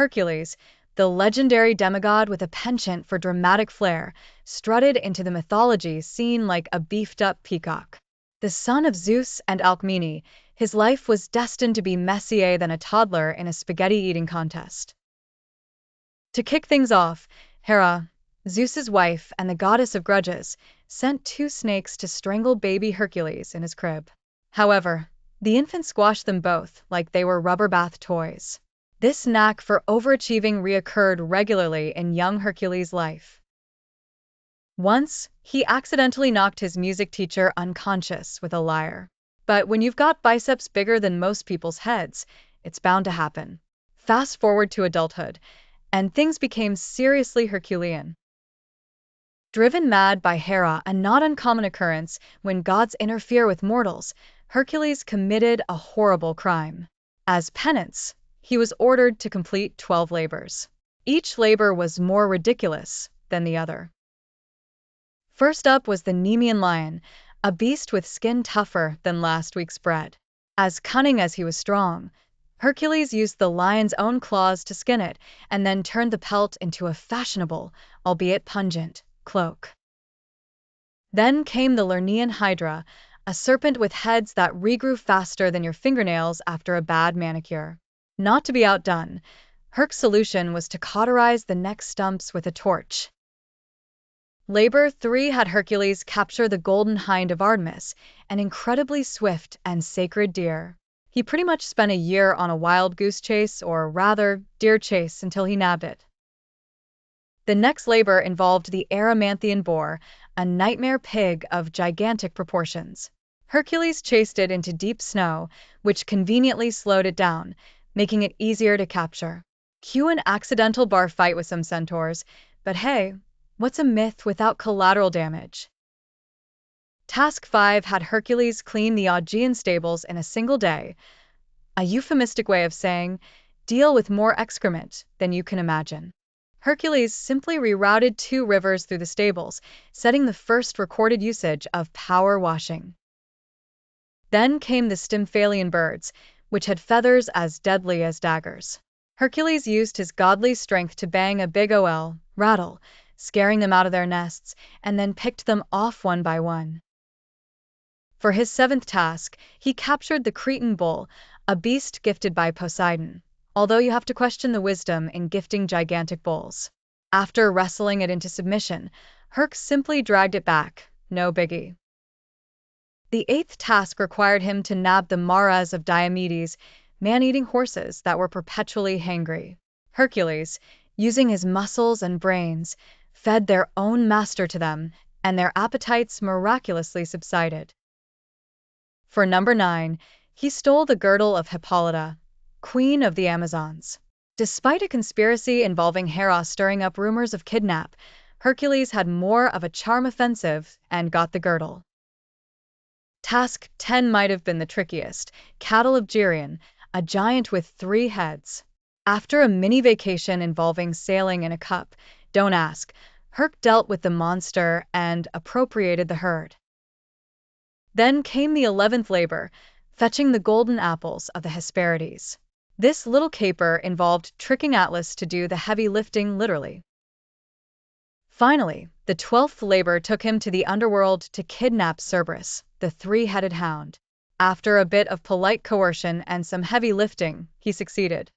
Hercules, the legendary demigod with a penchant for dramatic flair, strutted into the mythology scene like a beefed-up peacock. The son of Zeus and Alcmene, his life was destined to be messier than a toddler in a spaghetti-eating contest. To kick things off, Hera, Zeus's wife and the goddess of grudges, sent 2 snakes to strangle baby Hercules in his crib. However, the infant squashed them both like they were rubber bath toys. This knack for overachieving reoccurred regularly in young Hercules' life. Once, he accidentally knocked his music teacher unconscious with a lyre. But when you've got biceps bigger than most people's heads, it's bound to happen. Fast forward to adulthood, and things became seriously Herculean. Driven mad by Hera, a not uncommon occurrence when gods interfere with mortals, Hercules committed a horrible crime. As penance, he was ordered to complete 12 labors. Each labor was more ridiculous than the other. First up was the Nemean lion, a beast with skin tougher than last week's bread. As cunning as he was strong, Hercules used the lion's own claws to skin it and then turned the pelt into a fashionable, albeit pungent, cloak. Then came the Lernaean hydra, a serpent with heads that regrew faster than your fingernails after a bad manicure. Not to be outdone, Herc's solution was to cauterize the neck stumps with a torch. Labor 3 had Hercules capture the golden hind of Artemis, an incredibly swift and sacred deer. He pretty much spent a year on a wild goose chase, or rather, deer chase, until he nabbed it. The next labor involved the Erymanthian boar, a nightmare pig of gigantic proportions. Hercules chased it into deep snow, which conveniently slowed it down, making it easier to capture. Cue an accidental bar fight with some centaurs, but hey, what's a myth without collateral damage? Task 5 had Hercules clean the Augean stables in a single day, a euphemistic way of saying, deal with more excrement than you can imagine. Hercules simply rerouted 2 rivers through the stables, setting the first recorded usage of power washing. Then came the Stymphalian birds, which had feathers as deadly as daggers. Hercules used his godly strength to bang a big ol' rattle, scaring them out of their nests, and then picked them off one by one. For his 7th task, he captured the Cretan bull, a beast gifted by Poseidon, although you have to question the wisdom in gifting gigantic bulls. After wrestling it into submission, Herc simply dragged it back, no biggie. The 8th task required him to nab the maras of Diomedes, man-eating horses that were perpetually hangry. Hercules, using his muscles and brains, fed their own master to them, and their appetites miraculously subsided. For number 9, he stole the girdle of Hippolyta, queen of the Amazons. Despite a conspiracy involving Hera stirring up rumors of kidnap, Hercules had more of a charm offensive and got the girdle. Task 10 might have been the trickiest, Cattle of Geryon, a giant with 3 heads. After a mini-vacation involving sailing in a cup, don't ask, Herc dealt with the monster and appropriated the herd. Then came the 11th labor, fetching the golden apples of the Hesperides. This little caper involved tricking Atlas to do the heavy lifting literally. Finally, the 12th labor took him to the underworld to kidnap Cerberus, the 3-headed hound. After a bit of polite coercion and some heavy lifting, he succeeded.